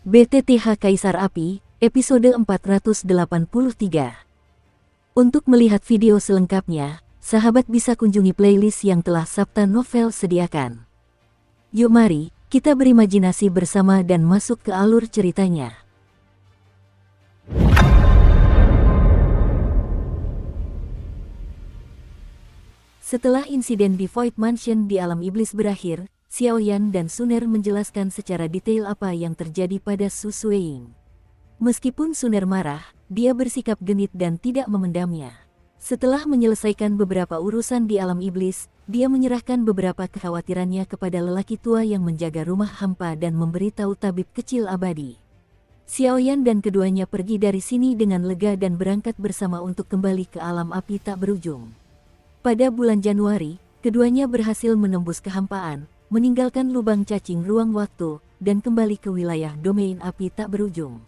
BTTH Kaisar Api, episode 483. Untuk melihat video selengkapnya, sahabat bisa kunjungi playlist yang telah Sabta Novel sediakan. Yuk mari, kita berimajinasi bersama dan masuk ke alur ceritanya. Setelah insiden di Void Mansion di alam iblis berakhir, Xiaoyan dan Suner menjelaskan secara detail apa yang terjadi pada Su Suiying. Meskipun Suner marah, dia bersikap genit dan tidak memendamnya. Setelah menyelesaikan beberapa urusan di alam iblis, dia menyerahkan beberapa kekhawatirannya kepada lelaki tua yang menjaga rumah hampa dan memberitahu tabib kecil abadi. Xiaoyan dan keduanya pergi dari sini dengan lega dan berangkat bersama untuk kembali ke alam api tak berujung. Pada bulan Januari, keduanya berhasil menembus kehampaan, meninggalkan lubang cacing ruang waktu, dan kembali ke wilayah domain api tak berujung.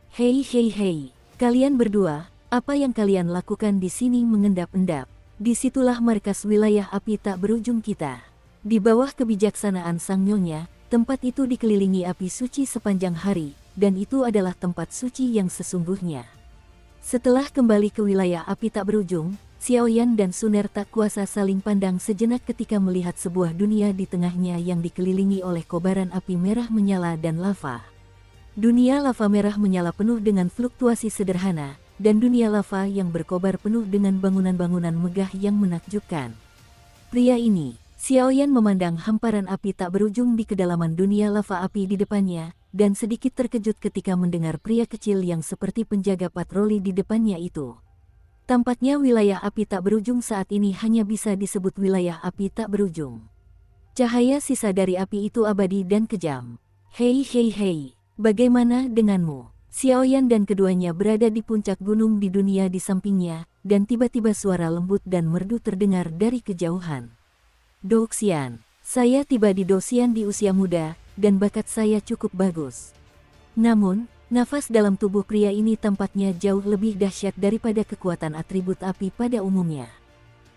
Hei, kalian berdua, apa yang kalian lakukan di sini mengendap-endap? Disitulah markas wilayah api tak berujung kita. Di bawah kebijaksanaan Sang Nyonya, tempat itu dikelilingi api suci sepanjang hari, dan itu adalah tempat suci yang sesungguhnya. Setelah kembali ke wilayah api tak berujung, Xiaoyan dan Suner tak kuasa saling pandang sejenak ketika melihat sebuah dunia di tengahnya yang dikelilingi oleh kobaran api merah menyala dan lava. Dunia lava merah menyala penuh dengan fluktuasi sederhana, dan dunia lava yang berkobar penuh dengan bangunan-bangunan megah yang menakjubkan. Pria ini, Xiaoyan memandang hamparan api tak berujung di kedalaman dunia lava api di depannya, dan sedikit terkejut ketika mendengar pria kecil yang seperti penjaga patroli di depannya itu. Tampaknya wilayah api tak berujung saat ini hanya bisa disebut wilayah api tak berujung. Cahaya sisa dari api itu abadi dan kejam. Hei, bagaimana denganmu? Xiaoyan dan keduanya berada di puncak gunung di dunia di sampingnya, dan tiba-tiba suara lembut dan merdu terdengar dari kejauhan. Douxian, saya tiba di Douxian di usia muda, dan bakat saya cukup bagus. Namun, nafas dalam tubuh pria ini tampaknya jauh lebih dahsyat daripada kekuatan atribut api pada umumnya.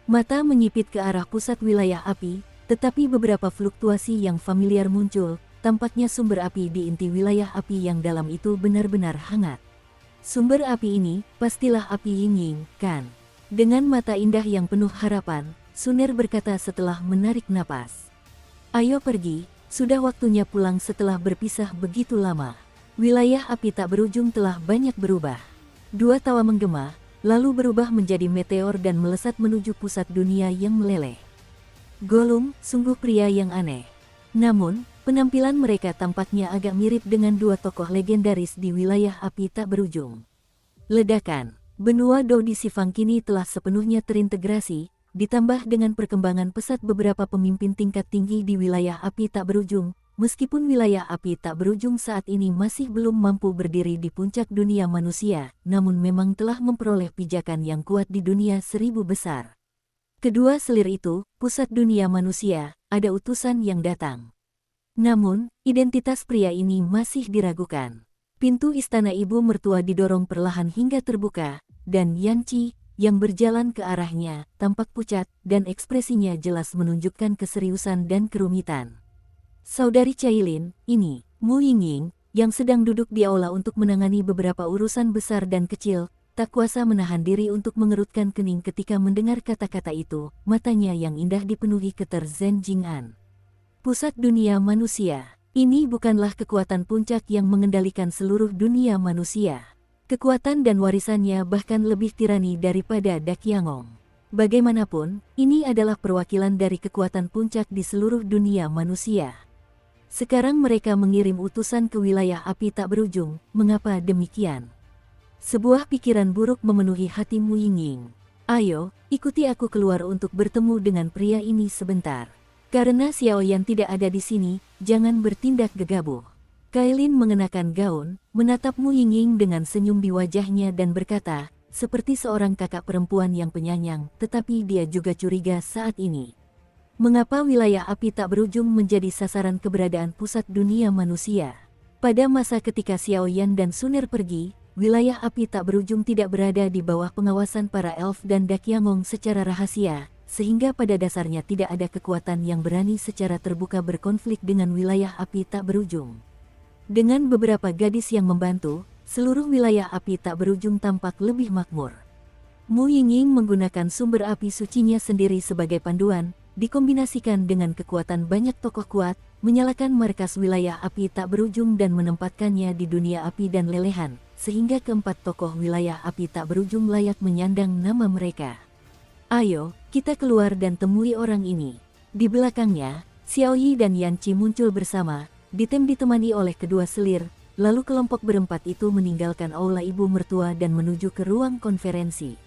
Mata menyipit ke arah pusat wilayah api, tetapi beberapa fluktuasi yang familiar muncul, tampaknya sumber api di inti wilayah api yang dalam itu benar-benar hangat. Sumber api ini, pastilah api Yingying, kan? Dengan mata indah yang penuh harapan, Suner berkata setelah menarik napas. Ayo pergi, sudah waktunya pulang setelah berpisah begitu lama. Wilayah api tak berujung telah banyak berubah. Dua tawa menggema, lalu berubah menjadi meteor dan melesat menuju pusat dunia yang meleleh. Gollum, sungguh pria yang aneh. Namun, penampilan mereka tampaknya agak mirip dengan dua tokoh legendaris di wilayah api tak berujung. Ledakan, benua Dou di Sifang kini telah sepenuhnya terintegrasi, ditambah dengan perkembangan pesat beberapa pemimpin tingkat tinggi di wilayah api tak berujung. Meskipun wilayah api tak berujung saat ini masih belum mampu berdiri di puncak dunia manusia, namun memang telah memperoleh pijakan yang kuat di dunia seribu besar. Kedua selir itu, pusat dunia manusia, ada utusan yang datang. Namun, identitas pria ini masih diragukan. Pintu istana ibu mertua didorong perlahan hingga terbuka, dan Yanqi, yang berjalan ke arahnya, tampak pucat, dan ekspresinya jelas menunjukkan keseriusan dan kerumitan. Saudari Cailin, ini, Mu Yingying, yang sedang duduk di aula untuk menangani beberapa urusan besar dan kecil, tak kuasa menahan diri untuk mengerutkan kening ketika mendengar kata-kata itu, matanya yang indah dipenuhi keter Zhen Jing'an. Pusat dunia manusia, ini bukanlah kekuatan puncak yang mengendalikan seluruh dunia manusia. Kekuatan dan warisannya bahkan lebih tirani daripada Daqiangong. Bagaimanapun, ini adalah perwakilan dari kekuatan puncak di seluruh dunia manusia. Sekarang mereka mengirim utusan ke wilayah api tak berujung, mengapa demikian? Sebuah pikiran buruk memenuhi hati Mu Yingying. Ayo, ikuti aku keluar untuk bertemu dengan pria ini sebentar. Karena Xiaoyan tidak ada di sini, jangan bertindak gegabah. Cailin mengenakan gaun, menatap Mu Yingying dengan senyum di wajahnya dan berkata, seperti seorang kakak perempuan yang penyayang, tetapi dia juga curiga saat ini. Mengapa wilayah api tak berujung menjadi sasaran keberadaan pusat dunia manusia? Pada masa ketika Xiaoyan dan Suner pergi, wilayah api tak berujung tidak berada di bawah pengawasan para elf dan Daqiangong secara rahasia, sehingga pada dasarnya tidak ada kekuatan yang berani secara terbuka berkonflik dengan wilayah api tak berujung. Dengan beberapa gadis yang membantu, seluruh wilayah api tak berujung tampak lebih makmur. Mu Yingying menggunakan sumber api sucinya sendiri sebagai panduan, dikombinasikan dengan kekuatan banyak tokoh kuat, menyalakan markas wilayah api tak berujung dan menempatkannya di dunia api dan lelehan, sehingga keempat tokoh wilayah api tak berujung layak menyandang nama mereka. Ayo, kita keluar dan temui orang ini. Di belakangnya, Xiao Yi dan Yan Qi muncul bersama, ditemani oleh kedua selir, lalu kelompok berempat itu meninggalkan aula ibu mertua dan menuju ke ruang konferensi.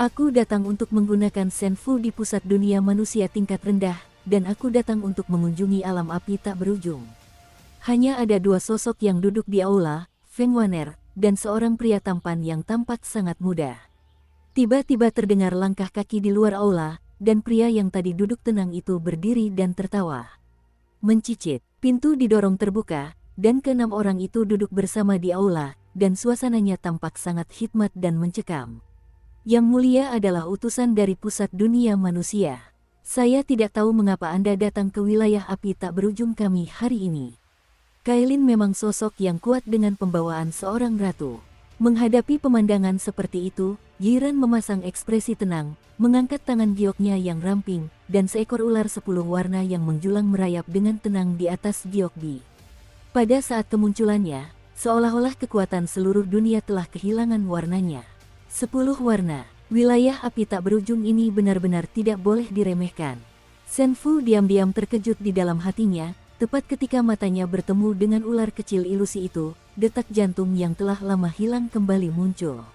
Aku datang untuk menggunakan Senfu di pusat dunia manusia tingkat rendah, dan aku datang untuk mengunjungi alam api tak berujung. Hanya ada dua sosok yang duduk di aula, Feng Waner, dan seorang pria tampan yang tampak sangat muda. Tiba-tiba terdengar langkah kaki di luar aula, dan pria yang tadi duduk tenang itu berdiri dan tertawa. Mencicit, pintu didorong terbuka, dan keenam orang itu duduk bersama di aula, dan suasananya tampak sangat hikmat dan mencekam. Yang mulia adalah utusan dari pusat dunia manusia. Saya tidak tahu mengapa Anda datang ke wilayah api tak berujung kami hari ini. Kailin memang sosok yang kuat dengan pembawaan seorang ratu. Menghadapi pemandangan seperti itu, Yiren memasang ekspresi tenang, mengangkat tangan gioknya yang ramping, dan seekor ular 10 warna yang menjulang merayap dengan tenang di atas giok Bi. Pada saat kemunculannya, seolah-olah kekuatan seluruh dunia telah kehilangan warnanya. 10 warna, wilayah api tak berujung ini benar-benar tidak boleh diremehkan. Senfu diam-diam terkejut di dalam hatinya, tepat ketika matanya bertemu dengan ular kecil ilusi itu, detak jantung yang telah lama hilang kembali muncul.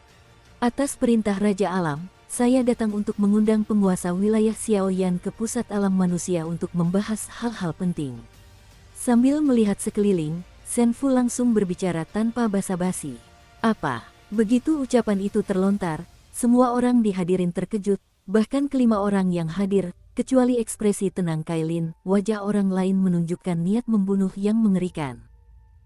Atas perintah Raja Alam, saya datang untuk mengundang penguasa wilayah Xiaoyan ke pusat alam manusia untuk membahas hal-hal penting. Sambil melihat sekeliling, Senfu langsung berbicara tanpa basa-basi. Apa? Begitu ucapan itu terlontar, semua orang dihadirin terkejut, bahkan kelima orang yang hadir, kecuali ekspresi tenang Kailin, wajah orang lain menunjukkan niat membunuh yang mengerikan.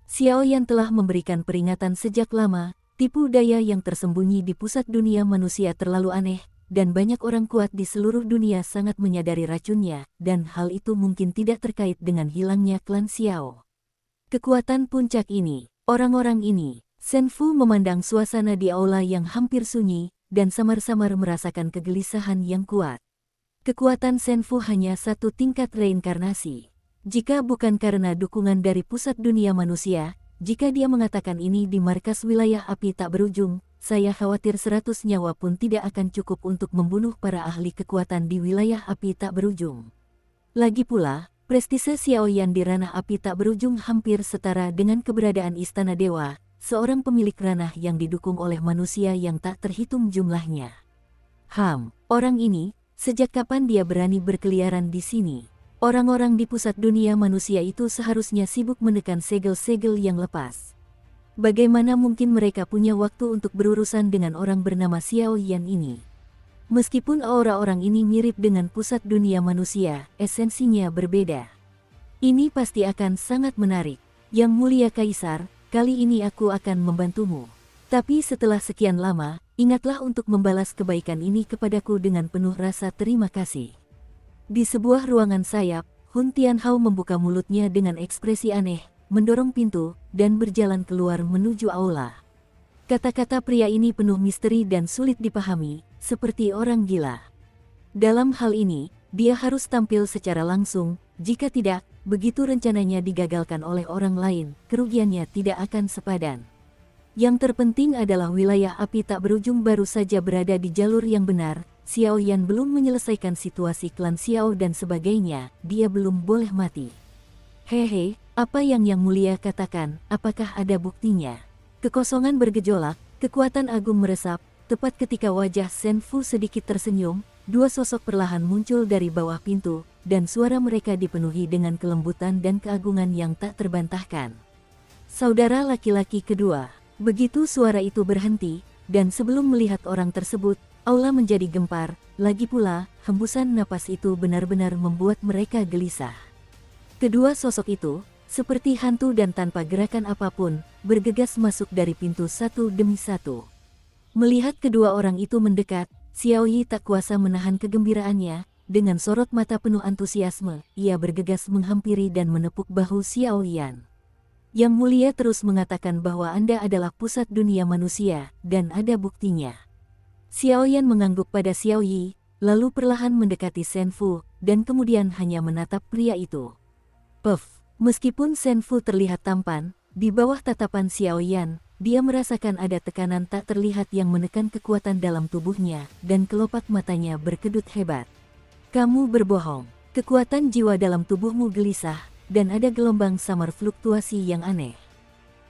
Xiaoyan telah memberikan peringatan sejak lama, tipu daya yang tersembunyi di pusat dunia manusia terlalu aneh, dan banyak orang kuat di seluruh dunia sangat menyadari racunnya, dan hal itu mungkin tidak terkait dengan hilangnya klan Xiao. Kekuatan puncak ini, orang-orang ini, Senfu memandang suasana di aula yang hampir sunyi, dan samar-samar merasakan kegelisahan yang kuat. Kekuatan Senfu hanya satu tingkat reinkarnasi. Jika bukan karena dukungan dari pusat dunia manusia, jika dia mengatakan ini di markas wilayah api tak berujung, saya khawatir 100 nyawa pun tidak akan cukup untuk membunuh para ahli kekuatan di wilayah api tak berujung. Lagi pula, prestise Xiaoyan di ranah api tak berujung hampir setara dengan keberadaan Istana Dewa, seorang pemilik ranah yang didukung oleh manusia yang tak terhitung jumlahnya. Orang ini, sejak kapan dia berani berkeliaran di sini? Orang-orang di pusat dunia manusia itu seharusnya sibuk menekan segel-segel yang lepas. Bagaimana mungkin mereka punya waktu untuk berurusan dengan orang bernama Xiao Yan ini? Meskipun aura orang ini mirip dengan pusat dunia manusia, esensinya berbeda. Ini pasti akan sangat menarik. Yang mulia Kaisar, kali ini aku akan membantumu. Tapi setelah sekian lama, ingatlah untuk membalas kebaikan ini kepadaku dengan penuh rasa terima kasih. Di sebuah ruangan sayap, Hun Tianhao membuka mulutnya dengan ekspresi aneh, mendorong pintu, dan berjalan keluar menuju aula. Kata-kata pria ini penuh misteri dan sulit dipahami, seperti orang gila. Dalam hal ini, dia harus tampil secara langsung, jika tidak, begitu rencananya digagalkan oleh orang lain, kerugiannya tidak akan sepadan. Yang terpenting adalah wilayah api tak berujung baru saja berada di jalur yang benar. Xiaoyan belum menyelesaikan situasi klan Xiao dan sebagainya, dia belum boleh mati. Hehe, apa yang mulia katakan, apakah ada buktinya? Kekosongan bergejolak, kekuatan agung meresap, tepat ketika wajah Senfu sedikit tersenyum, dua sosok perlahan muncul dari bawah pintu, dan suara mereka dipenuhi dengan kelembutan dan keagungan yang tak terbantahkan. Saudara laki-laki kedua. Begitu suara itu berhenti, dan sebelum melihat orang tersebut, aula menjadi gempar, lagi pula, hembusan napas itu benar-benar membuat mereka gelisah. Kedua sosok itu, seperti hantu dan tanpa gerakan apapun, bergegas masuk dari pintu satu demi satu. Melihat kedua orang itu mendekat, Xiao Yi tak kuasa menahan kegembiraannya, dengan sorot mata penuh antusiasme, ia bergegas menghampiri dan menepuk bahu Xiao Yan. Yang Mulia terus mengatakan bahwa Anda adalah pusat dunia manusia, dan ada buktinya. Xiaoyan mengangguk pada Xiao Yi, lalu perlahan mendekati Shen Fu, dan kemudian hanya menatap pria itu. Puff, meskipun Shen Fu terlihat tampan, di bawah tatapan Xiaoyan, dia merasakan ada tekanan tak terlihat yang menekan kekuatan dalam tubuhnya, dan kelopak matanya berkedut hebat. Kamu berbohong, kekuatan jiwa dalam tubuhmu gelisah, dan ada gelombang samar fluktuasi yang aneh.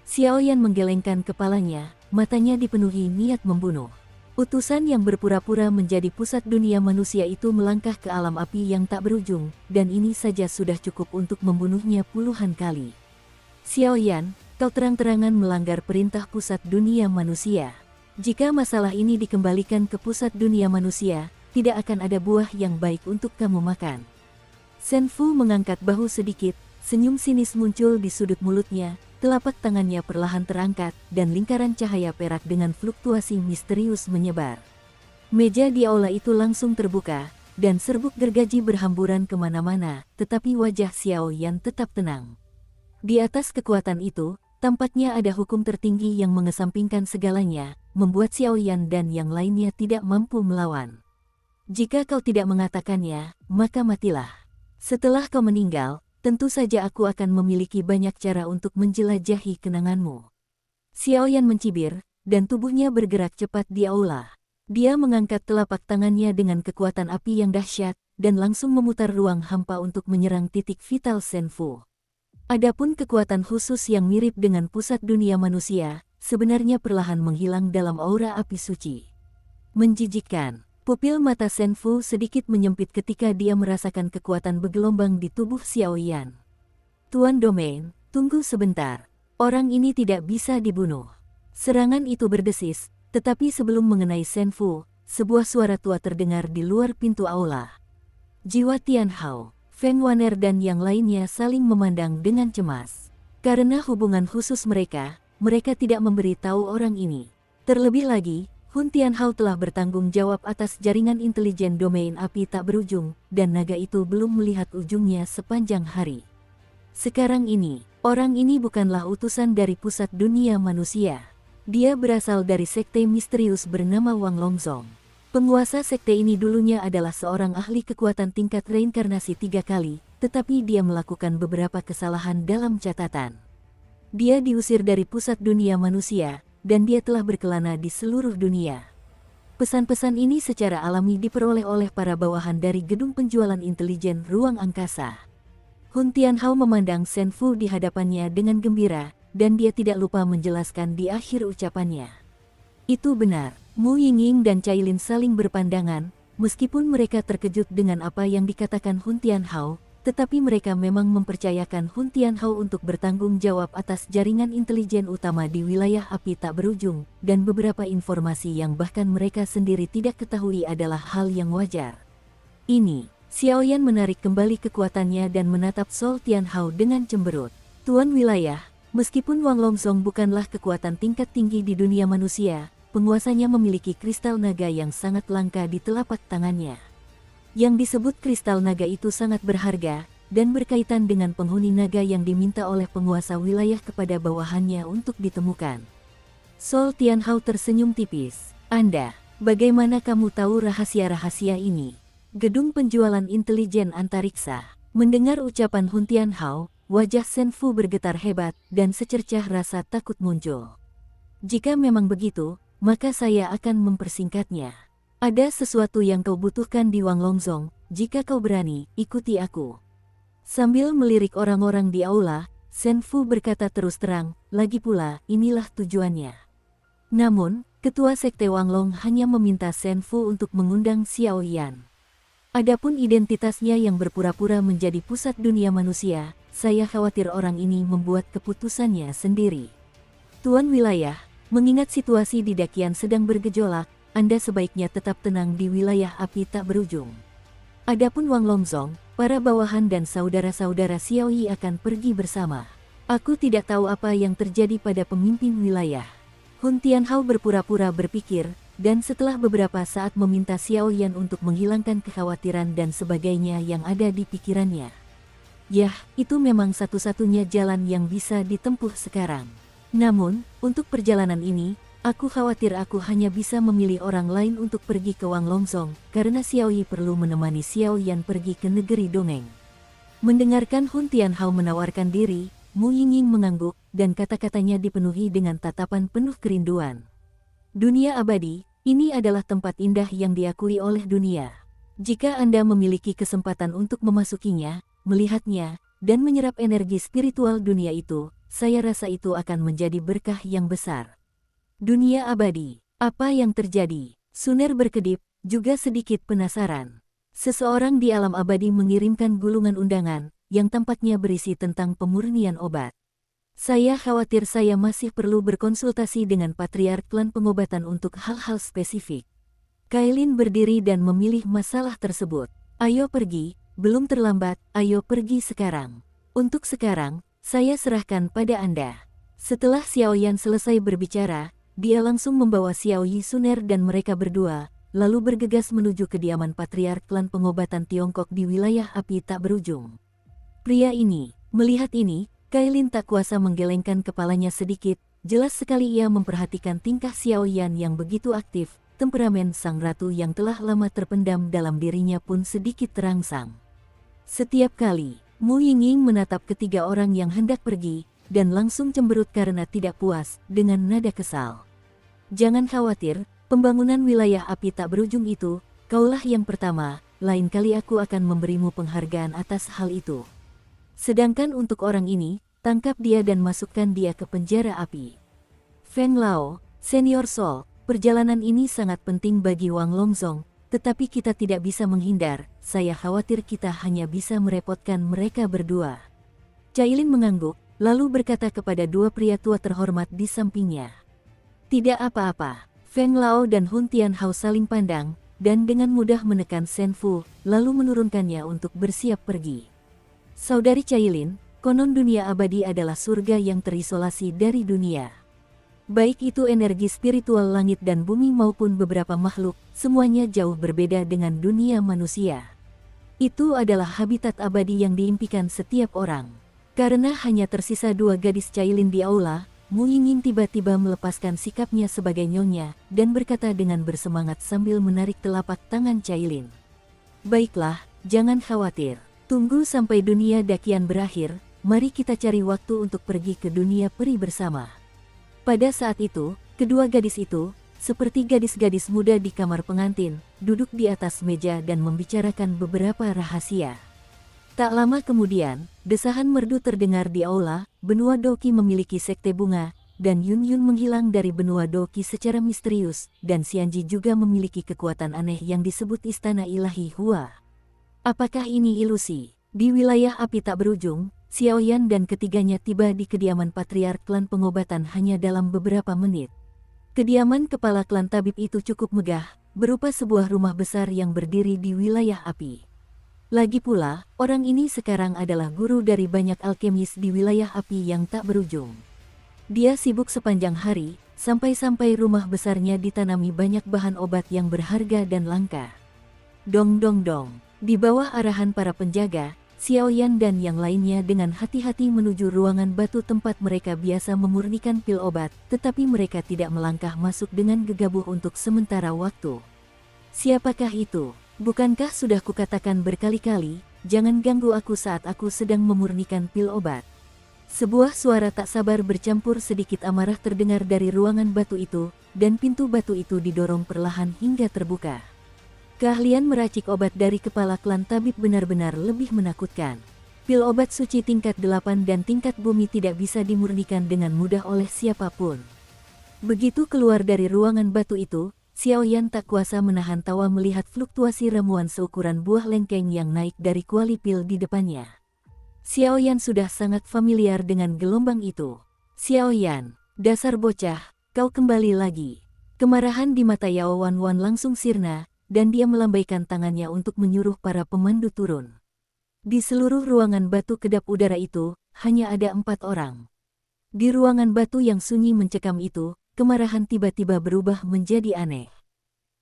Xiaoyan menggelengkan kepalanya, matanya dipenuhi niat membunuh. Utusan yang berpura-pura menjadi pusat dunia manusia itu melangkah ke alam api yang tak berujung, dan ini saja sudah cukup untuk membunuhnya puluhan kali. Xiaoyan, kau terang-terangan melanggar perintah pusat dunia manusia. Jika masalah ini dikembalikan ke pusat dunia manusia, tidak akan ada buah yang baik untuk kamu makan. Shen Fu mengangkat bahu sedikit, senyum sinis muncul di sudut mulutnya, telapak tangannya perlahan terangkat, dan lingkaran cahaya perak dengan fluktuasi misterius menyebar. Meja di aula itu langsung terbuka, dan serbuk gergaji berhamburan kemana-mana, tetapi wajah Xiaoyan tetap tenang. Di atas kekuatan itu, tampaknya ada hukum tertinggi yang mengesampingkan segalanya, membuat Xiaoyan dan yang lainnya tidak mampu melawan. Jika kau tidak mengatakannya, maka matilah. Setelah kau meninggal, tentu saja aku akan memiliki banyak cara untuk menjelajahi kenanganmu. Xiaoyan mencibir, dan tubuhnya bergerak cepat di aula. Dia mengangkat telapak tangannya dengan kekuatan api yang dahsyat, dan langsung memutar ruang hampa untuk menyerang titik vital Shen Fu. Adapun kekuatan khusus yang mirip dengan pusat dunia manusia, sebenarnya perlahan menghilang dalam aura api suci. Menjijikkan. Pupil mata Shen Fu sedikit menyempit ketika dia merasakan kekuatan bergelombang di tubuh Xiaoyan. Tuan Domain, tunggu sebentar. Orang ini tidak bisa dibunuh. Serangan itu berdesis, tetapi sebelum mengenai Shen Fu, sebuah suara tua terdengar di luar pintu aula. Jiwa Tianhao, Feng Waner dan yang lainnya saling memandang dengan cemas. Karena hubungan khusus mereka tidak memberi tahu orang ini. Terlebih lagi, Hun Tianhao telah bertanggung jawab atas jaringan intelijen domain api tak berujung, dan naga itu belum melihat ujungnya sepanjang hari. Sekarang ini, orang ini bukanlah utusan dari pusat dunia manusia. Dia berasal dari sekte misterius bernama Wang Longzong. Penguasa sekte ini dulunya adalah seorang ahli kekuatan tingkat reinkarnasi 3 kali, tetapi dia melakukan beberapa kesalahan dalam catatan. Dia diusir dari pusat dunia manusia, dan dia telah berkelana di seluruh dunia. Pesan-pesan ini secara alami diperoleh oleh para bawahan dari gedung penjualan intelijen ruang angkasa. Hun Tianhao memandang Shen Fu di hadapannya dengan gembira, dan dia tidak lupa menjelaskan di akhir ucapannya. Itu benar, Mu Yingying dan Cailin saling berpandangan, meskipun mereka terkejut dengan apa yang dikatakan Hun Tianhao, tetapi mereka memang mempercayakan Hun Tianhao untuk bertanggung jawab atas jaringan intelijen utama di wilayah api tak berujung, dan beberapa informasi yang bahkan mereka sendiri tidak ketahui adalah hal yang wajar. Ini, Xiaoyan menarik kembali kekuatannya dan menatap Sol Tianhao dengan cemberut. Tuan wilayah, meskipun Wang Longzong bukanlah kekuatan tingkat tinggi di dunia manusia, penguasanya memiliki kristal naga yang sangat langka di telapak tangannya. Yang disebut kristal naga itu sangat berharga, dan berkaitan dengan penghuni naga yang diminta oleh penguasa wilayah kepada bawahannya untuk ditemukan. Sol Tianhao tersenyum tipis. Anda, bagaimana kamu tahu rahasia-rahasia ini? Gedung penjualan intelijen antariksa. Mendengar ucapan Hun Tianhao, wajah Shen Fu bergetar hebat, dan secercah rasa takut muncul. Jika memang begitu, maka saya akan mempersingkatnya. Ada sesuatu yang kau butuhkan di Wang Longzong, jika kau berani, ikuti aku. Sambil melirik orang-orang di aula, Shen Fu berkata terus terang, lagi pula, inilah tujuannya. Namun, ketua sekte Wang Long hanya meminta Shen Fu untuk mengundang Xiaoyan. Adapun identitasnya yang berpura-pura menjadi pusat dunia manusia, saya khawatir orang ini membuat keputusannya sendiri. Tuan wilayah, mengingat situasi di Dakian sedang bergejolak, Anda sebaiknya tetap tenang di wilayah api tak berujung. Adapun Wang Longzong, para bawahan dan saudara-saudara Xiao Yi akan pergi bersama. Aku tidak tahu apa yang terjadi pada pemimpin wilayah. Hun Tianhao berpura-pura berpikir, dan setelah beberapa saat meminta Xiaoyan untuk menghilangkan kekhawatiran dan sebagainya yang ada di pikirannya. Yah, itu memang satu-satunya jalan yang bisa ditempuh sekarang. Namun, untuk perjalanan ini, aku khawatir aku hanya bisa memilih orang lain untuk pergi ke Wang Longsong, karena Xiao Yi perlu menemani Xiao Yan pergi ke negeri dongeng. Mendengarkan Hun Tianhao menawarkan diri, Mu Yingying mengangguk, dan kata-katanya dipenuhi dengan tatapan penuh kerinduan. Dunia abadi, ini adalah tempat indah yang diakui oleh dunia. Jika Anda memiliki kesempatan untuk memasukinya, melihatnya, dan menyerap energi spiritual dunia itu, saya rasa itu akan menjadi berkah yang besar. Dunia abadi, apa yang terjadi? Suner berkedip, juga sedikit penasaran. Seseorang di alam abadi mengirimkan gulungan undangan, yang tampaknya berisi tentang pemurnian obat. Saya khawatir saya masih perlu berkonsultasi dengan patriark klan pengobatan untuk hal-hal spesifik. Kailin berdiri dan memilih masalah tersebut. Ayo pergi, belum terlambat, ayo pergi sekarang. Untuk sekarang, saya serahkan pada Anda. Setelah Xiao Yan selesai berbicara, dia langsung membawa Xiao Yi Suner dan mereka berdua, lalu bergegas menuju kediaman patriark klan pengobatan Tiongkok di wilayah api tak berujung. Pria ini, melihat ini, Kailin tak kuasa menggelengkan kepalanya sedikit, jelas sekali ia memperhatikan tingkah Xiao Yan yang begitu aktif. Temperamen sang ratu yang telah lama terpendam dalam dirinya pun sedikit terangsang. Setiap kali, Mu Yingying menatap ketiga orang yang hendak pergi, dan langsung cemberut karena tidak puas, dengan nada kesal. Jangan khawatir, pembangunan wilayah api tak berujung itu, kaulah yang pertama, lain kali aku akan memberimu penghargaan atas hal itu. Sedangkan untuk orang ini, tangkap dia dan masukkan dia ke penjara api. Feng Lao, Senior Sol, perjalanan ini sangat penting bagi Wang Longsong, tetapi kita tidak bisa menghindar, saya khawatir kita hanya bisa merepotkan mereka berdua. Cailin mengangguk, lalu berkata kepada dua pria tua terhormat di sampingnya. Tidak apa-apa, Feng Lao dan Hun Tianhao saling pandang, dan dengan mudah menekan Shen Fu, lalu menurunkannya untuk bersiap pergi. Saudari Cailin, konon dunia abadi adalah surga yang terisolasi dari dunia. Baik itu energi spiritual langit dan bumi maupun beberapa makhluk, semuanya jauh berbeda dengan dunia manusia. Itu adalah habitat abadi yang diimpikan setiap orang. Karena hanya tersisa dua gadis Cailin di aula, Mu Yingying tiba-tiba melepaskan sikapnya sebagai nyonya, dan berkata dengan bersemangat sambil menarik telapak tangan Cailin. Baiklah, jangan khawatir. Tunggu sampai dunia dakian berakhir, mari kita cari waktu untuk pergi ke dunia peri bersama. Pada saat itu, kedua gadis itu, seperti gadis-gadis muda di kamar pengantin, duduk di atas meja dan membicarakan beberapa rahasia. Tak lama kemudian, desahan merdu terdengar di aula, benua Doqi memiliki sekte bunga, dan Yun Yun menghilang dari benua Doqi secara misterius, dan Xianji juga memiliki kekuatan aneh yang disebut Istana Ilahi Hua. Apakah ini ilusi? Di wilayah api tak berujung, Xiao Yan dan ketiganya tiba di kediaman patriark klan pengobatan hanya dalam beberapa menit. Kediaman kepala klan tabib itu cukup megah, berupa sebuah rumah besar yang berdiri di wilayah api. Lagi pula, orang ini sekarang adalah guru dari banyak alkemis di wilayah api yang tak berujung. Dia sibuk sepanjang hari, sampai-sampai rumah besarnya ditanami banyak bahan obat yang berharga dan langka. Dong dong dong, di bawah arahan para penjaga, Xiao Yan dan yang lainnya dengan hati-hati menuju ruangan batu tempat mereka biasa memurnikan pil obat, tetapi mereka tidak melangkah masuk dengan gegabah untuk sementara waktu. Siapakah itu? Bukankah sudah kukatakan berkali-kali, jangan ganggu aku saat aku sedang memurnikan pil obat. Sebuah suara tak sabar bercampur sedikit amarah terdengar dari ruangan batu itu, dan pintu batu itu didorong perlahan hingga terbuka. Keahlian meracik obat dari kepala klan tabib benar-benar lebih menakutkan. Pil obat suci tingkat 8 dan tingkat bumi tidak bisa dimurnikan dengan mudah oleh siapapun. Begitu keluar dari ruangan batu itu, Xiao Yan tak kuasa menahan tawa melihat fluktuasi ramuan seukuran buah lengkeng yang naik dari kuali pil di depannya. Xiao Yan sudah sangat familiar dengan gelombang itu. Xiao Yan, dasar bocah, kau kembali lagi. Kemarahan di mata Yao Wanwan langsung sirna, dan dia melambaikan tangannya untuk menyuruh para pemandu turun. Di seluruh ruangan batu kedap udara itu, hanya ada 4 orang. Di ruangan batu yang sunyi mencekam itu, kemarahan tiba-tiba berubah menjadi aneh.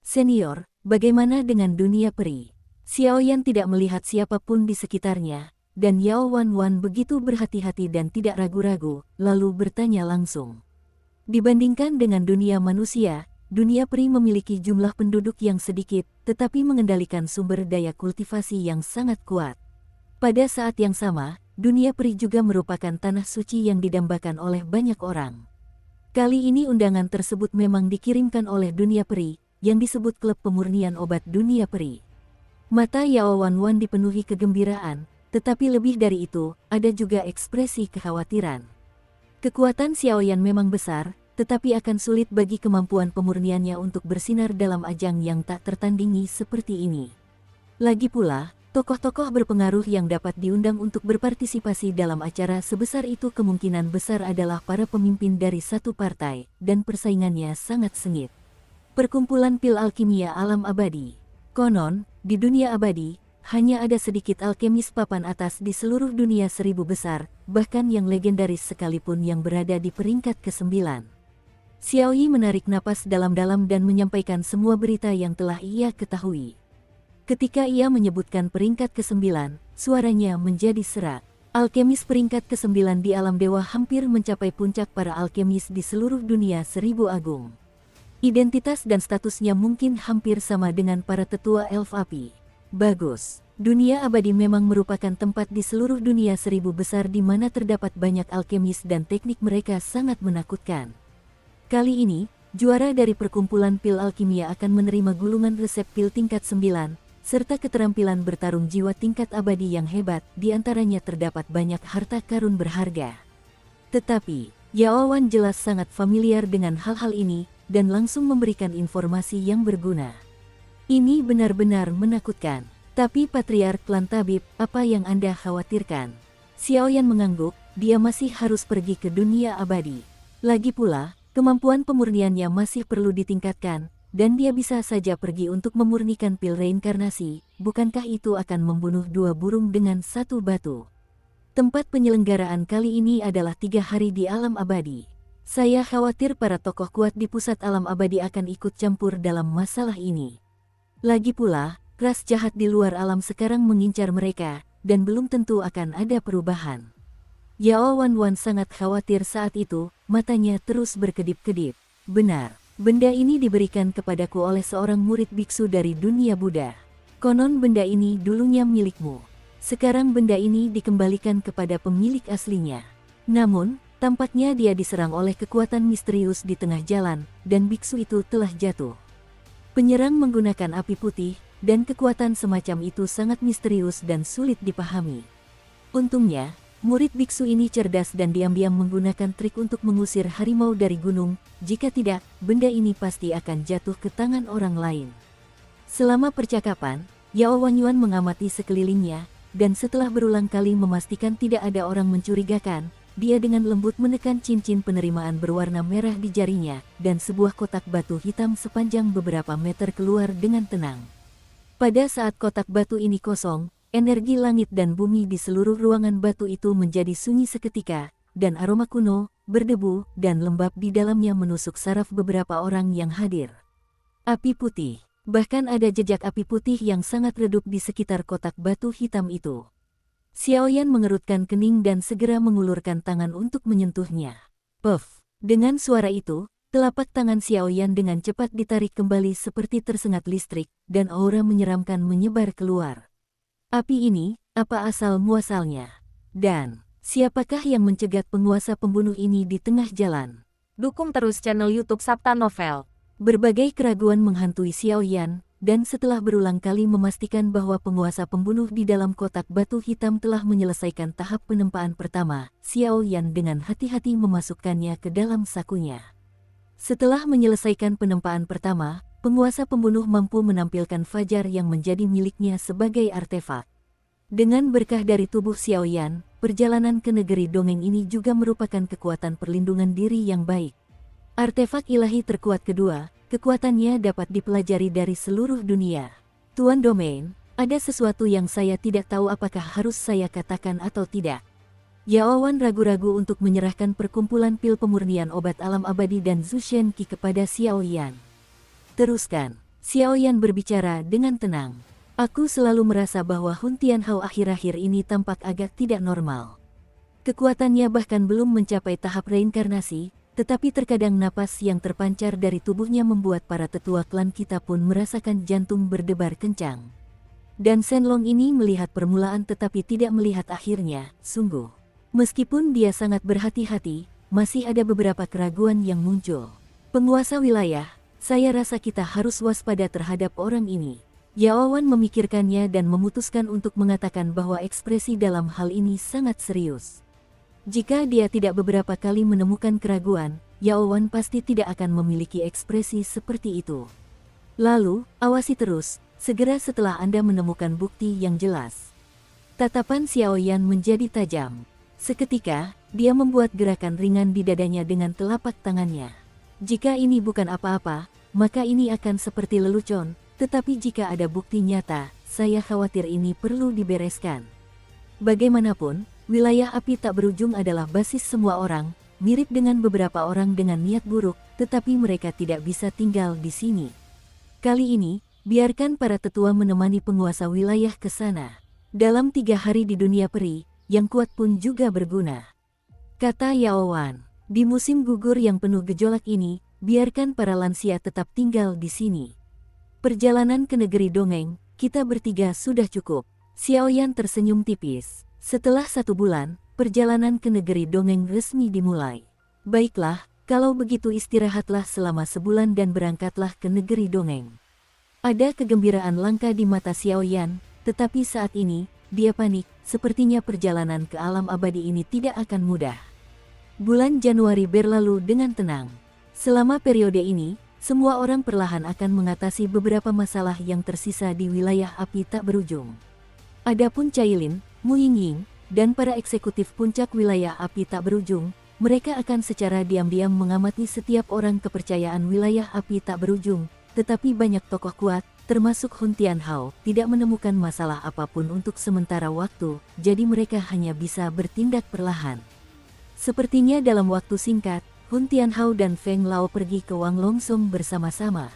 Senior, bagaimana dengan dunia peri? Xiao Yan tidak melihat siapapun di sekitarnya, dan Yao Wanwan begitu berhati-hati dan tidak ragu-ragu, lalu bertanya langsung. Dibandingkan dengan dunia manusia, dunia peri memiliki jumlah penduduk yang sedikit, tetapi mengendalikan sumber daya kultivasi yang sangat kuat. Pada saat yang sama, dunia peri juga merupakan tanah suci yang didambakan oleh banyak orang. Kali ini undangan tersebut memang dikirimkan oleh dunia peri, yang disebut Klub Pemurnian Obat Dunia Peri. Mata Yao Wanwan dipenuhi kegembiraan, tetapi lebih dari itu, ada juga ekspresi kekhawatiran. Kekuatan Xiaoyan memang besar, tetapi akan sulit bagi kemampuan pemurniannya untuk bersinar dalam ajang yang tak tertandingi seperti ini. Lagi pula, tokoh-tokoh berpengaruh yang dapat diundang untuk berpartisipasi dalam acara sebesar itu kemungkinan besar adalah para pemimpin dari satu partai, dan persaingannya sangat sengit. Perkumpulan pil alkimia alam abadi. Konon, di dunia abadi, hanya ada sedikit alkemis papan atas di seluruh dunia 1000 besar, bahkan yang legendaris sekalipun yang berada di peringkat ke-9. Xiao Yi menarik napas dalam-dalam dan menyampaikan semua berita yang telah ia ketahui. Ketika ia menyebutkan peringkat ke-9, suaranya menjadi serak. Alkemis peringkat ke-9 di alam dewa hampir mencapai puncak para alkemis di seluruh dunia 1000 agung. Identitas dan statusnya mungkin hampir sama dengan para tetua elf api. Bagus. Dunia abadi memang merupakan tempat di seluruh dunia 1000 besar di mana terdapat banyak alkemis dan teknik mereka sangat menakutkan. Kali ini, juara dari perkumpulan pil alkimia akan menerima gulungan resep pil tingkat 9, serta keterampilan bertarung jiwa tingkat abadi yang hebat, di antaranya terdapat banyak harta karun berharga. Tetapi, Yao Wan jelas sangat familiar dengan hal-hal ini, dan langsung memberikan informasi yang berguna. Ini benar-benar menakutkan. Tapi Patriark Klan Tabib, apa yang Anda khawatirkan? Xiaoyan mengangguk, dia masih harus pergi ke dunia abadi. Lagi pula, kemampuan pemurniannya masih perlu ditingkatkan, dan dia bisa saja pergi untuk memurnikan pil reinkarnasi, bukankah itu akan membunuh dua burung dengan satu batu? Tempat penyelenggaraan kali ini adalah 3 hari di alam abadi. Saya khawatir para tokoh kuat di pusat alam abadi akan ikut campur dalam masalah ini. Lagi pula, ras jahat di luar alam sekarang mengincar mereka, dan belum tentu akan ada perubahan. Yao Wanwan sangat khawatir saat itu, matanya terus berkedip-kedip. Benar. Benda ini diberikan kepadaku oleh seorang murid biksu dari dunia Buddha. Konon benda ini dulunya milikmu. Sekarang benda ini dikembalikan kepada pemilik aslinya. Namun, tampaknya dia diserang oleh kekuatan misterius di tengah jalan, dan biksu itu telah jatuh. Penyerang menggunakan api putih, dan kekuatan semacam itu sangat misterius dan sulit dipahami. Untungnya, murid biksu ini cerdas dan diam-diam menggunakan trik untuk mengusir harimau dari gunung, jika tidak, benda ini pasti akan jatuh ke tangan orang lain. Selama percakapan, Yao Wanwan mengamati sekelilingnya, dan setelah berulang kali memastikan tidak ada orang mencurigakan, dia dengan lembut menekan cincin penerimaan berwarna merah di jarinya, dan sebuah kotak batu hitam sepanjang beberapa meter keluar dengan tenang. Pada saat kotak batu ini kosong, energi langit dan bumi di seluruh ruangan batu itu menjadi sunyi seketika, dan aroma kuno, berdebu, dan lembab di dalamnya menusuk saraf beberapa orang yang hadir. Api putih. Bahkan ada jejak api putih yang sangat redup di sekitar kotak batu hitam itu. Xiaoyan mengerutkan kening dan segera mengulurkan tangan untuk menyentuhnya. Puff! Dengan suara itu, telapak tangan Xiaoyan dengan cepat ditarik kembali seperti tersengat listrik, dan aura menyeramkan menyebar keluar. Api ini, apa asal-muasalnya? Dan, siapakah yang mencegat penguasa pembunuh ini di tengah jalan? Dukung terus channel YouTube Sabta Novel. Berbagai keraguan menghantui Xiaoyan, dan setelah berulang kali memastikan bahwa penguasa pembunuh di dalam kotak batu hitam telah menyelesaikan tahap penempaan pertama, Xiaoyan dengan hati-hati memasukkannya ke dalam sakunya. Setelah menyelesaikan penempaan pertama, penguasa pembunuh mampu menampilkan fajar yang menjadi miliknya sebagai artefak. Dengan berkah dari tubuh Xiaoyan, perjalanan ke negeri dongeng ini juga merupakan kekuatan perlindungan diri yang baik. Artefak ilahi terkuat kedua, kekuatannya dapat dipelajari dari seluruh dunia. Tuan Domain, ada sesuatu yang saya tidak tahu apakah harus saya katakan atau tidak. Yao Wan ragu-ragu untuk menyerahkan perkumpulan pil pemurnian obat alam abadi dan Zushen Qi kepada Xiaoyan. Teruskan, Xiaoyan berbicara dengan tenang. Aku selalu merasa bahwa Hun Tianhao akhir-akhir ini tampak agak tidak normal. Kekuatannya bahkan belum mencapai tahap reinkarnasi, tetapi terkadang napas yang terpancar dari tubuhnya membuat para tetua klan kita pun merasakan jantung berdebar kencang. Dan Shenlong ini melihat permulaan tetapi tidak melihat akhirnya, sungguh. Meskipun dia sangat berhati-hati, masih ada beberapa keraguan yang muncul. Penguasa wilayah, saya rasa kita harus waspada terhadap orang ini. Yao Wan memikirkannya dan memutuskan untuk mengatakan bahwa ekspresi dalam hal ini sangat serius. Jika dia tidak beberapa kali menemukan keraguan, Yao Wan pasti tidak akan memiliki ekspresi seperti itu. Lalu, awasi terus, segera setelah Anda menemukan bukti yang jelas. Tatapan Xiao Yan menjadi tajam. Seketika, dia membuat gerakan ringan di dadanya dengan telapak tangannya. Jika ini bukan apa-apa, maka ini akan seperti lelucon. Tetapi jika ada bukti nyata, saya khawatir ini perlu dibereskan. Bagaimanapun, wilayah api tak berujung adalah basis semua orang, mirip dengan beberapa orang dengan niat buruk, tetapi mereka tidak bisa tinggal di sini. Kali ini, biarkan para tetua menemani penguasa wilayah ke sana. Dalam 3 hari di dunia peri, yang kuat pun juga berguna. Kata Yao Wan, di musim gugur yang penuh gejolak ini, biarkan para lansia tetap tinggal di sini. Perjalanan ke negeri dongeng, kita bertiga sudah cukup. Xiao Yan tersenyum tipis. Setelah 1 bulan, perjalanan ke negeri dongeng resmi dimulai. Baiklah, kalau begitu istirahatlah selama sebulan dan berangkatlah ke negeri dongeng. Ada kegembiraan langka di mata Xiao Yan, tetapi saat ini, dia panik, sepertinya perjalanan ke alam abadi ini tidak akan mudah. Bulan Januari berlalu dengan tenang. Selama periode ini, semua orang perlahan akan mengatasi beberapa masalah yang tersisa di wilayah api tak berujung. Adapun Cailin, Mu Yingying, dan para eksekutif puncak wilayah api tak berujung, mereka akan secara diam-diam mengamati setiap orang kepercayaan wilayah api tak berujung, tetapi banyak tokoh kuat, termasuk Hun Tianhao, tidak menemukan masalah apapun untuk sementara waktu, jadi mereka hanya bisa bertindak perlahan. Sepertinya dalam waktu singkat, Hun Tianhao dan Feng Lao pergi ke Wang Longsong bersama-sama.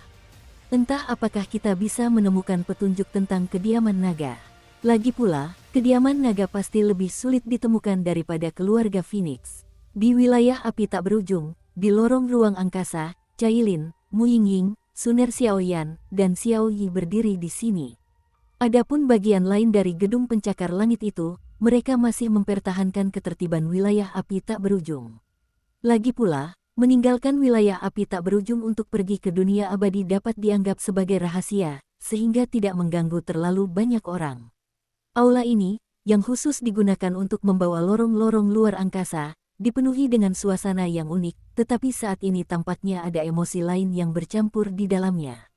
Entah apakah kita bisa menemukan petunjuk tentang kediaman naga. Lagi pula, kediaman naga pasti lebih sulit ditemukan daripada keluarga Phoenix. Di wilayah api tak berujung, di lorong ruang angkasa, Cailin, Mu Yingying, Suner Xiaoyan, dan Xiao Yi berdiri di sini. Adapun bagian lain dari gedung pencakar langit itu, mereka masih mempertahankan ketertiban wilayah api tak berujung. Lagi pula, meninggalkan wilayah api tak berujung untuk pergi ke dunia abadi dapat dianggap sebagai rahasia, sehingga tidak mengganggu terlalu banyak orang. Aula ini, yang khusus digunakan untuk membawa lorong-lorong luar angkasa, dipenuhi dengan suasana yang unik, tetapi saat ini tampaknya ada emosi lain yang bercampur di dalamnya.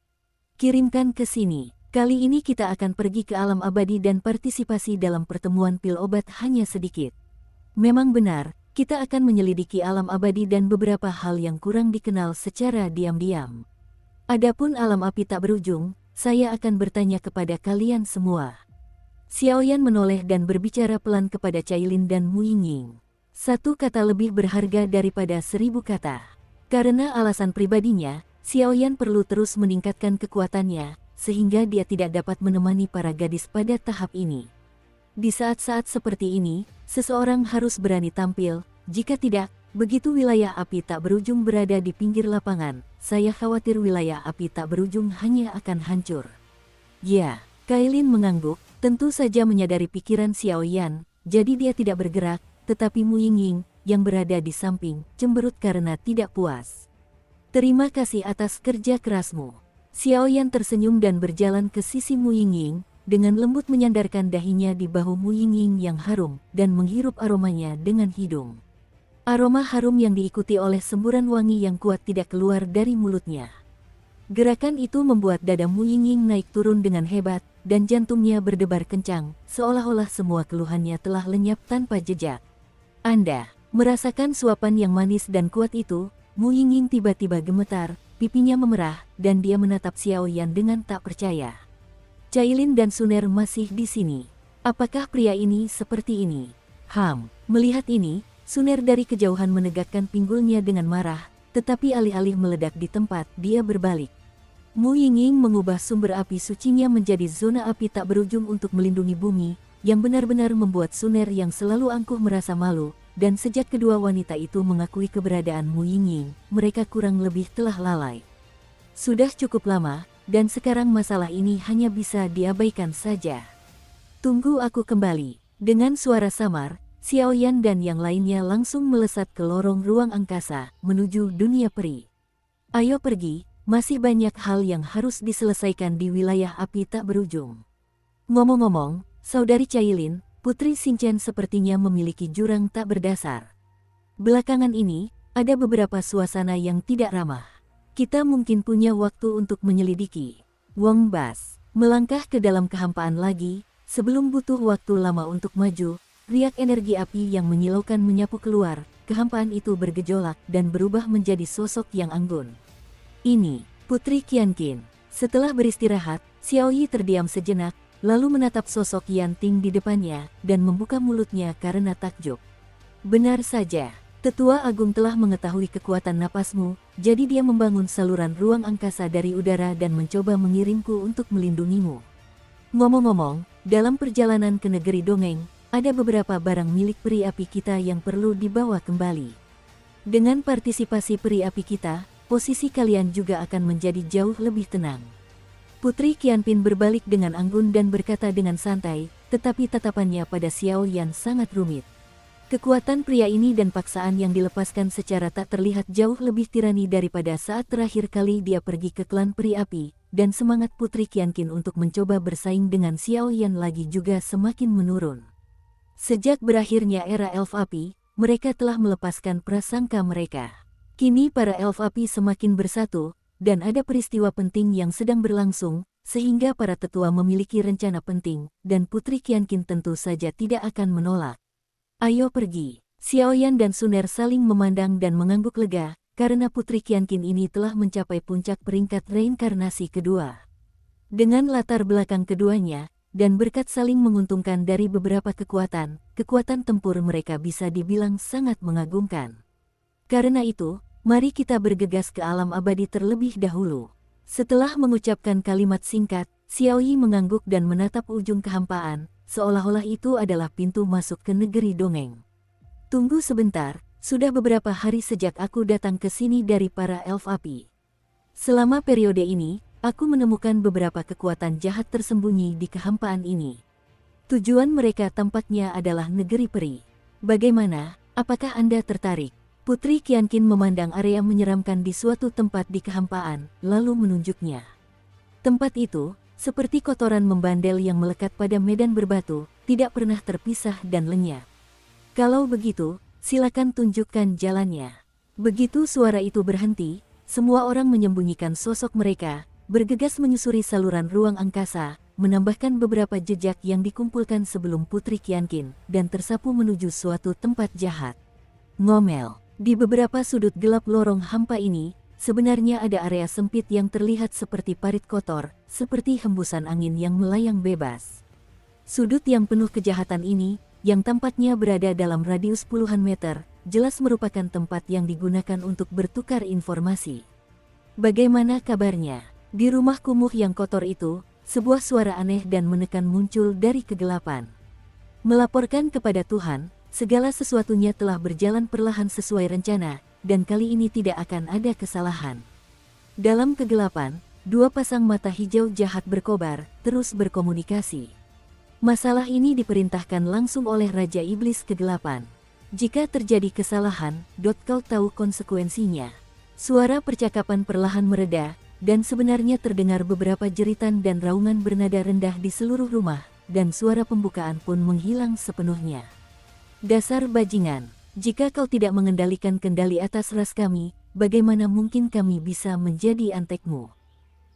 Kirimkan ke sini, kali ini kita akan pergi ke alam abadi dan partisipasi dalam pertemuan pil obat hanya sedikit. Memang benar, kita akan menyelidiki alam abadi dan beberapa hal yang kurang dikenal secara diam-diam. Adapun alam api tak berujung, saya akan bertanya kepada kalian semua. Xiao Yan menoleh dan berbicara pelan kepada Cailin dan Mu Yingying. 1 kata lebih berharga daripada 1000 kata. Karena alasan pribadinya, Xiao Yan perlu terus meningkatkan kekuatannya, sehingga dia tidak dapat menemani para gadis pada tahap ini. Di saat-saat seperti ini, seseorang harus berani tampil, jika tidak, begitu wilayah api tak berujung berada di pinggir lapangan, saya khawatir wilayah api tak berujung hanya akan hancur. Ya, Cailin mengangguk, tentu saja menyadari pikiran Xiao Yan, jadi dia tidak bergerak, tetapi Mu Yingying, yang berada di samping, cemberut karena tidak puas. Terima kasih atas kerja kerasmu. Xiao Yan tersenyum dan berjalan ke sisi Mu Yingying, dengan lembut menyandarkan dahinya di bahu Mu Yingying yang harum, dan menghirup aromanya dengan hidung. Aroma harum yang diikuti oleh semburan wangi yang kuat tidak keluar dari mulutnya. Gerakan itu membuat dada Mu Yingying naik turun dengan hebat, dan jantungnya berdebar kencang, seolah-olah semua keluhannya telah lenyap tanpa jejak. Anda merasakan suapan yang manis dan kuat itu? Mu Yingying tiba-tiba gemetar, pipinya memerah, dan dia menatap Xiao Yan dengan tak percaya. Cailin dan Suner masih di sini. Apakah pria ini seperti ini? Melihat ini, Suner dari kejauhan menegakkan pinggulnya dengan marah, tetapi alih-alih meledak di tempat, dia berbalik. Mu Yingying mengubah sumber api sucinya menjadi zona api tak berujung untuk melindungi bumi, yang benar-benar membuat Suner yang selalu angkuh merasa malu, dan sejak kedua wanita itu mengakui keberadaan Mu Yingying, mereka kurang lebih telah lalai. Sudah cukup lama, dan sekarang masalah ini hanya bisa diabaikan saja. Tunggu aku kembali. Dengan suara samar, Xiaoyan dan yang lainnya langsung melesat ke lorong ruang angkasa, menuju dunia peri. Ayo pergi, masih banyak hal yang harus diselesaikan di wilayah api tak berujung. Ngomong-ngomong, Saudari Cailin, Putri Xinchen sepertinya memiliki jurang tak berdasar. Belakangan ini, ada beberapa suasana yang tidak ramah. Kita mungkin punya waktu untuk menyelidiki. Wang Bas melangkah ke dalam kehampaan lagi, sebelum butuh waktu lama untuk maju. Riak energi api yang menyilaukan menyapu keluar, kehampaan itu bergejolak dan berubah menjadi sosok yang anggun. Ini, Putri Qianqin. Setelah beristirahat, Xiaoyi terdiam sejenak, lalu menatap sosok Yanting di depannya, dan membuka mulutnya karena takjub. Benar saja, Tetua Agung telah mengetahui kekuatan napasmu, jadi dia membangun saluran ruang angkasa dari udara dan mencoba mengirimku untuk melindungimu. Ngomong-ngomong, dalam perjalanan ke negeri dongeng, ada beberapa barang milik peri api kita yang perlu dibawa kembali. Dengan partisipasi peri api kita, posisi kalian juga akan menjadi jauh lebih tenang. Putri Qianpin berbalik dengan anggun dan berkata dengan santai, tetapi tatapannya pada Xiaoyan sangat rumit. Kekuatan pria ini dan paksaan yang dilepaskan secara tak terlihat jauh lebih tirani daripada saat terakhir kali dia pergi ke klan peri api, dan semangat Putri Qianqin untuk mencoba bersaing dengan Xiaoyan lagi juga semakin menurun. Sejak berakhirnya era elf api, mereka telah melepaskan prasangka mereka. Kini para elf api semakin bersatu, dan ada peristiwa penting yang sedang berlangsung, sehingga para tetua memiliki rencana penting, dan Putri Qianqin tentu saja tidak akan menolak. Ayo pergi. Xiaoyan dan Suner saling memandang dan mengangguk lega, karena Putri Qianqin ini telah mencapai puncak peringkat reinkarnasi kedua. Dengan latar belakang keduanya, dan berkat saling menguntungkan dari beberapa kekuatan tempur mereka bisa dibilang sangat mengagumkan. Karena itu, mari kita bergegas ke alam abadi terlebih dahulu. Setelah mengucapkan kalimat singkat, Xiaoyi mengangguk dan menatap ujung kehampaan, seolah-olah itu adalah pintu masuk ke negeri dongeng. Tunggu sebentar, sudah beberapa hari sejak aku datang ke sini dari para elf api. Selama periode ini, aku menemukan beberapa kekuatan jahat tersembunyi di kehampaan ini. Tujuan mereka tampaknya adalah negeri peri. Bagaimana, apakah Anda tertarik? Putri Qianqin memandang area menyeramkan di suatu tempat di kehampaan, lalu menunjuknya. Tempat itu, seperti kotoran membandel yang melekat pada medan berbatu, tidak pernah terpisah dan lenyap. Kalau begitu, silakan tunjukkan jalannya. Begitu suara itu berhenti, semua orang menyembunyikan sosok mereka, bergegas menyusuri saluran ruang angkasa, menambahkan beberapa jejak yang dikumpulkan sebelum Putri Qianqin, dan tersapu menuju suatu tempat jahat. Ngomel, di beberapa sudut gelap lorong hampa ini, sebenarnya ada area sempit yang terlihat seperti parit kotor, seperti hembusan angin yang melayang bebas. Sudut yang penuh kejahatan ini, yang tampaknya berada dalam radius puluhan meter, jelas merupakan tempat yang digunakan untuk bertukar informasi. Bagaimana kabarnya? Di rumah kumuh yang kotor itu, sebuah suara aneh dan menekan muncul dari kegelapan. Melaporkan kepada Tuhan, segala sesuatunya telah berjalan perlahan sesuai rencana, dan kali ini tidak akan ada kesalahan. Dalam kegelapan, dua pasang mata hijau jahat berkobar, terus berkomunikasi. Masalah ini diperintahkan langsung oleh Raja Iblis Kegelapan. Jika terjadi kesalahan, kau tahu konsekuensinya. Suara percakapan perlahan mereda, dan sebenarnya terdengar beberapa jeritan dan raungan bernada rendah di seluruh rumah, dan suara pembukaan pun menghilang sepenuhnya. Dasar bajingan, jika kau tidak mengendalikan kendali atas ras kami, bagaimana mungkin kami bisa menjadi antekmu?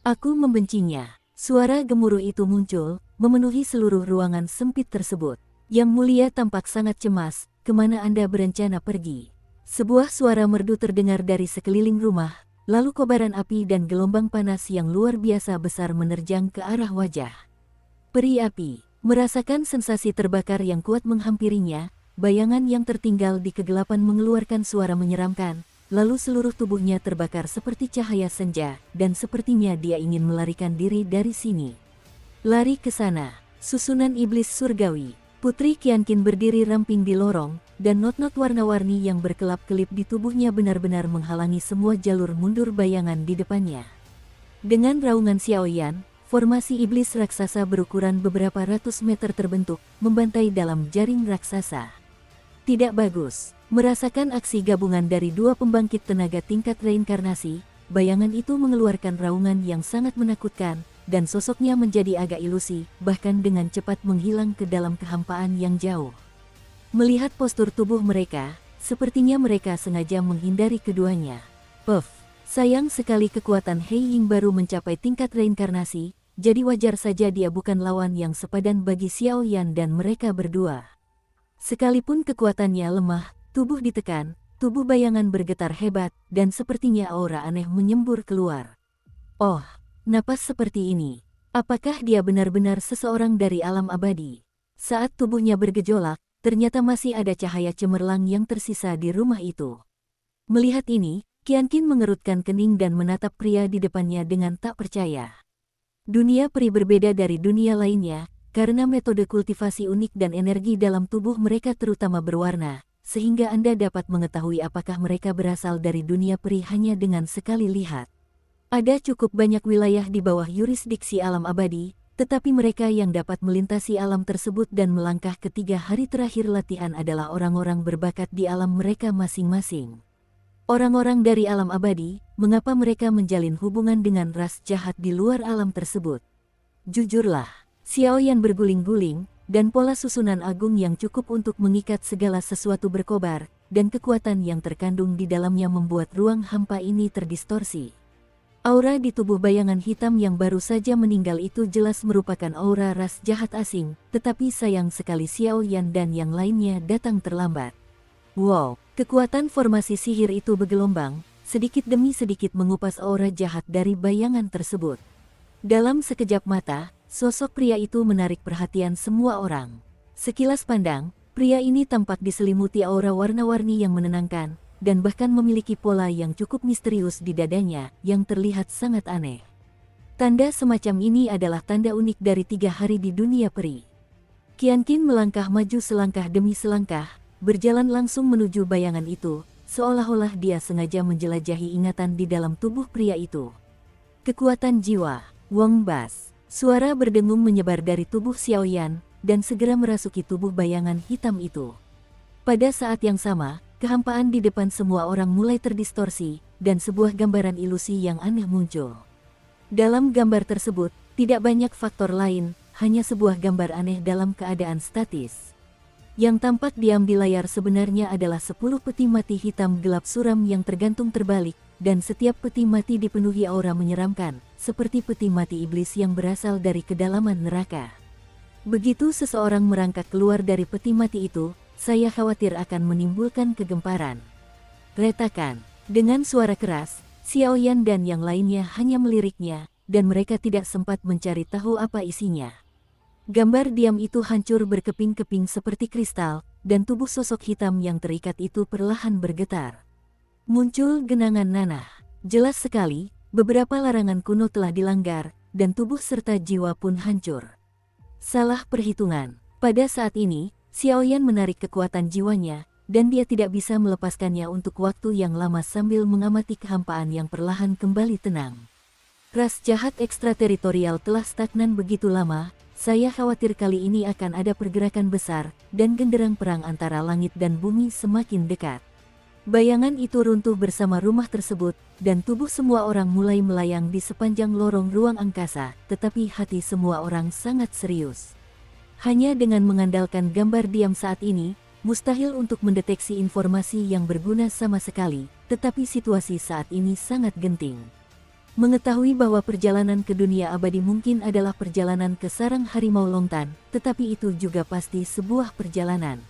Aku membencinya. Suara gemuruh itu muncul, memenuhi seluruh ruangan sempit tersebut. Yang Mulia tampak sangat cemas, kemana Anda berencana pergi? Sebuah suara merdu terdengar dari sekeliling rumah, lalu kobaran api dan gelombang panas yang luar biasa besar menerjang ke arah wajah peri api. Merasakan sensasi terbakar yang kuat menghampirinya, bayangan yang tertinggal di kegelapan mengeluarkan suara menyeramkan, lalu seluruh tubuhnya terbakar seperti cahaya senja, dan sepertinya dia ingin melarikan diri dari sini. Lari ke sana, susunan iblis surgawi. Putri Qianqin berdiri ramping di lorong, dan not-not warna-warni yang berkelap-kelip di tubuhnya benar-benar menghalangi semua jalur mundur bayangan di depannya. Dengan raungan Xiaoyan, formasi iblis raksasa berukuran beberapa ratus meter terbentuk, membantai dalam jaring raksasa. Tidak bagus. Merasakan aksi gabungan dari dua pembangkit tenaga tingkat reinkarnasi, bayangan itu mengeluarkan raungan yang sangat menakutkan, dan sosoknya menjadi agak ilusi, bahkan dengan cepat menghilang ke dalam kehampaan yang jauh. Melihat postur tubuh mereka, sepertinya mereka sengaja menghindari keduanya. Puff, sayang sekali kekuatan Hei Ying baru mencapai tingkat reinkarnasi, jadi wajar saja dia bukan lawan yang sepadan bagi Xiaoyan dan mereka berdua. Sekalipun kekuatannya lemah, tubuh ditekan, tubuh bayangan bergetar hebat, dan sepertinya aura aneh menyembur keluar. Oh, napas seperti ini. Apakah dia benar-benar seseorang dari alam abadi? Saat tubuhnya bergejolak, ternyata masih ada cahaya cemerlang yang tersisa di rumah itu. Melihat ini, Qianqin mengerutkan kening dan menatap pria di depannya dengan tak percaya. Dunia peri berbeda dari dunia lainnya, karena metode kultivasi unik dan energi dalam tubuh mereka terutama berwarna, sehingga Anda dapat mengetahui apakah mereka berasal dari dunia peri hanya dengan sekali lihat. Ada cukup banyak wilayah di bawah yurisdiksi alam abadi, tetapi mereka yang dapat melintasi alam tersebut dan melangkah ke 3 hari terakhir latihan adalah orang-orang berbakat di alam mereka masing-masing. Orang-orang dari alam abadi, mengapa mereka menjalin hubungan dengan ras jahat di luar alam tersebut? Jujurlah, Xiaoyan berguling-guling, dan pola susunan agung yang cukup untuk mengikat segala sesuatu berkobar, dan kekuatan yang terkandung di dalamnya membuat ruang hampa ini terdistorsi. Aura di tubuh bayangan hitam yang baru saja meninggal itu jelas merupakan aura ras jahat asing, tetapi sayang sekali Xiaoyan dan yang lainnya datang terlambat. Wow, kekuatan formasi sihir itu bergelombang, sedikit demi sedikit mengupas aura jahat dari bayangan tersebut. Dalam sekejap mata, sosok pria itu menarik perhatian semua orang. Sekilas pandang, pria ini tampak diselimuti aura warna-warni yang menenangkan, dan bahkan memiliki pola yang cukup misterius di dadanya, yang terlihat sangat aneh. Tanda semacam ini adalah tanda unik dari 3 hari di dunia peri. Qianqin melangkah maju selangkah demi selangkah, berjalan langsung menuju bayangan itu, seolah-olah dia sengaja menjelajahi ingatan di dalam tubuh pria itu. Kekuatan jiwa, Wong Bas. Suara berdengung menyebar dari tubuh Xiaoyan, dan segera merasuki tubuh bayangan hitam itu. Pada saat yang sama, kehampaan di depan semua orang mulai terdistorsi, dan sebuah gambaran ilusi yang aneh muncul. Dalam gambar tersebut, tidak banyak faktor lain, hanya sebuah gambar aneh dalam keadaan statis. Yang tampak diam di layar sebenarnya adalah 10 peti mati hitam gelap suram yang tergantung terbalik, dan setiap peti mati dipenuhi aura menyeramkan, seperti peti mati iblis yang berasal dari kedalaman neraka. Begitu seseorang merangkak keluar dari peti mati itu, saya khawatir akan menimbulkan kegemparan. Retakan. Dengan suara keras, Xiaoyan dan yang lainnya hanya meliriknya, dan mereka tidak sempat mencari tahu apa isinya. Gambar diam itu hancur berkeping-keping seperti kristal, dan tubuh sosok hitam yang terikat itu perlahan bergetar. Muncul genangan nanah. Jelas sekali, beberapa larangan kuno telah dilanggar, dan tubuh serta jiwa pun hancur. Salah perhitungan. Pada saat ini, Xiaoyan menarik kekuatan jiwanya, dan dia tidak bisa melepaskannya untuk waktu yang lama sambil mengamati kehampaan yang perlahan kembali tenang. Ras jahat ekstrateritorial telah stagnan begitu lama, saya khawatir kali ini akan ada pergerakan besar, dan genderang perang antara langit dan bumi semakin dekat. Bayangan itu runtuh bersama rumah tersebut, dan tubuh semua orang mulai melayang di sepanjang lorong ruang angkasa, tetapi hati semua orang sangat serius. Hanya dengan mengandalkan gambar diam saat ini, mustahil untuk mendeteksi informasi yang berguna sama sekali, tetapi situasi saat ini sangat genting. Mengetahui bahwa perjalanan ke dunia abadi mungkin adalah perjalanan ke sarang harimau lontan, tetapi itu juga pasti sebuah perjalanan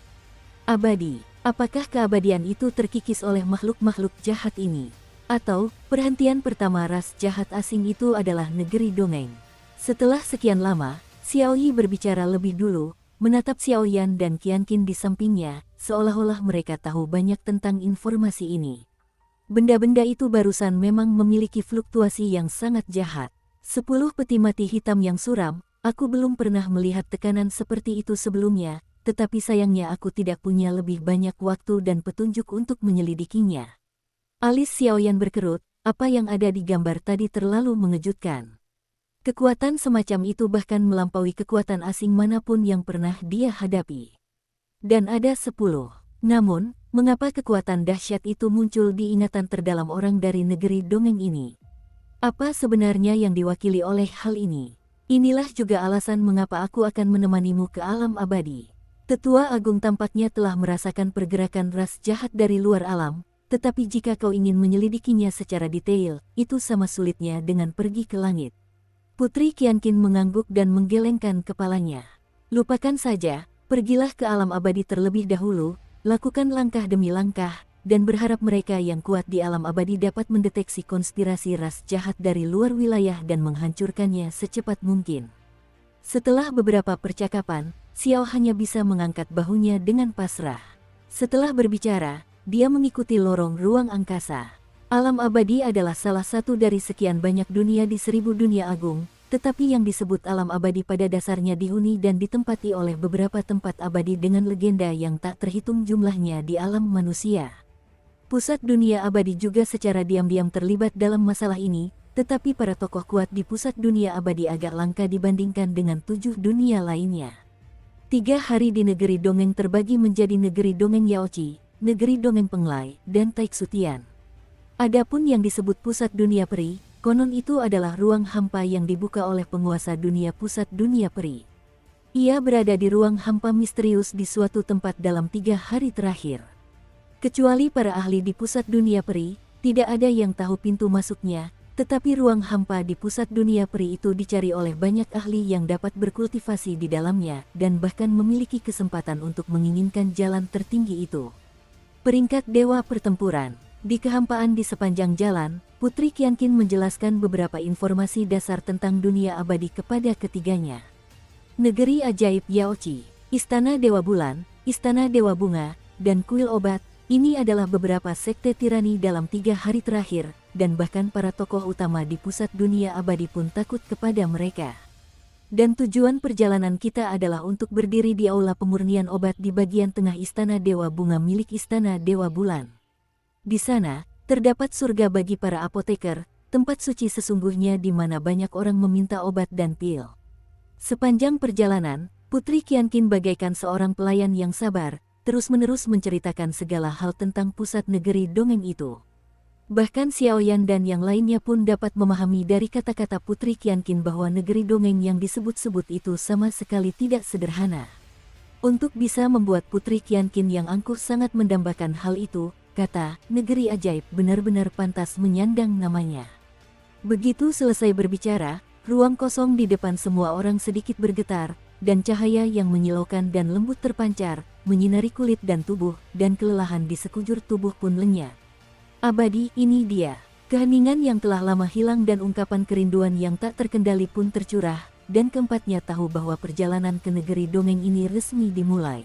abadi. Apakah keabadian itu terkikis oleh makhluk-makhluk jahat ini? Atau, perhentian pertama ras jahat asing itu adalah negeri dongeng? Setelah sekian lama, Xiaoyi berbicara lebih dulu, menatap Xiaoyan dan Qianqin di sampingnya, seolah-olah mereka tahu banyak tentang informasi ini. Benda-benda itu barusan memang memiliki fluktuasi yang sangat jahat. 10 peti mati hitam yang suram, aku belum pernah melihat tekanan seperti itu sebelumnya, tetapi sayangnya aku tidak punya lebih banyak waktu dan petunjuk untuk menyelidikinya. Alis Xiaoyan berkerut, apa yang ada di gambar tadi terlalu mengejutkan. Kekuatan semacam itu bahkan melampaui kekuatan asing manapun yang pernah dia hadapi. Dan ada 10. Namun, mengapa kekuatan dahsyat itu muncul di ingatan terdalam orang dari negeri dongeng ini? Apa sebenarnya yang diwakili oleh hal ini? Inilah juga alasan mengapa aku akan menemanimu ke alam abadi. Tetua Agung tampaknya telah merasakan pergerakan ras jahat dari luar alam, tetapi jika kau ingin menyelidikinya secara detail, itu sama sulitnya dengan pergi ke langit. Putri Qianqin mengangguk dan menggelengkan kepalanya. Lupakan saja, pergilah ke alam abadi terlebih dahulu, lakukan langkah demi langkah, dan berharap mereka yang kuat di alam abadi dapat mendeteksi konspirasi ras jahat dari luar wilayah dan menghancurkannya secepat mungkin. Setelah beberapa percakapan, Xiao hanya bisa mengangkat bahunya dengan pasrah. Setelah berbicara, dia mengikuti lorong ruang angkasa. Alam abadi adalah salah satu dari sekian banyak dunia di 1000 dunia agung, tetapi yang disebut alam abadi pada dasarnya dihuni dan ditempati oleh beberapa tempat abadi dengan legenda yang tak terhitung jumlahnya di alam manusia. Pusat dunia abadi juga secara diam-diam terlibat dalam masalah ini, tetapi para tokoh kuat di pusat dunia abadi agak langka dibandingkan dengan 7 dunia lainnya. 3 hari di negeri dongeng terbagi menjadi negeri dongeng Yaoqi, negeri dongeng Penglai, dan Taixutian. Adapun yang disebut pusat dunia peri, konon itu adalah ruang hampa yang dibuka oleh penguasa dunia pusat dunia peri. Ia berada di ruang hampa misterius di suatu tempat dalam 3 hari terakhir. Kecuali para ahli di pusat dunia peri, tidak ada yang tahu pintu masuknya, tetapi ruang hampa di pusat dunia peri itu dicari oleh banyak ahli yang dapat berkultivasi di dalamnya dan bahkan memiliki kesempatan untuk menginginkan jalan tertinggi itu. Peringkat Dewa Pertempuran. Di kehampaan di sepanjang jalan, Putri Qianqin menjelaskan beberapa informasi dasar tentang dunia abadi kepada ketiganya. Negeri ajaib Yaoqi, Istana Dewa Bulan, Istana Dewa Bunga, dan Kuil Obat, ini adalah beberapa sekte tirani dalam 3 hari terakhir, dan bahkan para tokoh utama di pusat dunia abadi pun takut kepada mereka. Dan tujuan perjalanan kita adalah untuk berdiri di aula pemurnian obat di bagian tengah Istana Dewa Bunga milik Istana Dewa Bulan. Di sana, terdapat surga bagi para apoteker, tempat suci sesungguhnya di mana banyak orang meminta obat dan pil. Sepanjang perjalanan, Putri Qianqin bagaikan seorang pelayan yang sabar, terus-menerus menceritakan segala hal tentang pusat negeri dongeng itu. Bahkan Xiaoyan dan yang lainnya pun dapat memahami dari kata-kata Putri Qianqin bahwa negeri dongeng yang disebut-sebut itu sama sekali tidak sederhana. Untuk bisa membuat Putri Qianqin yang angkuh sangat mendambakan hal itu, kata, negeri ajaib benar-benar pantas menyandang namanya. Begitu selesai berbicara, ruang kosong di depan semua orang sedikit bergetar, dan cahaya yang menyilaukan dan lembut terpancar, menyinari kulit dan tubuh, dan kelelahan di sekujur tubuh pun lenyap. Abadi, ini dia. Keheningan yang telah lama hilang dan ungkapan kerinduan yang tak terkendali pun tercurah, dan keempatnya tahu bahwa perjalanan ke negeri dongeng ini resmi dimulai.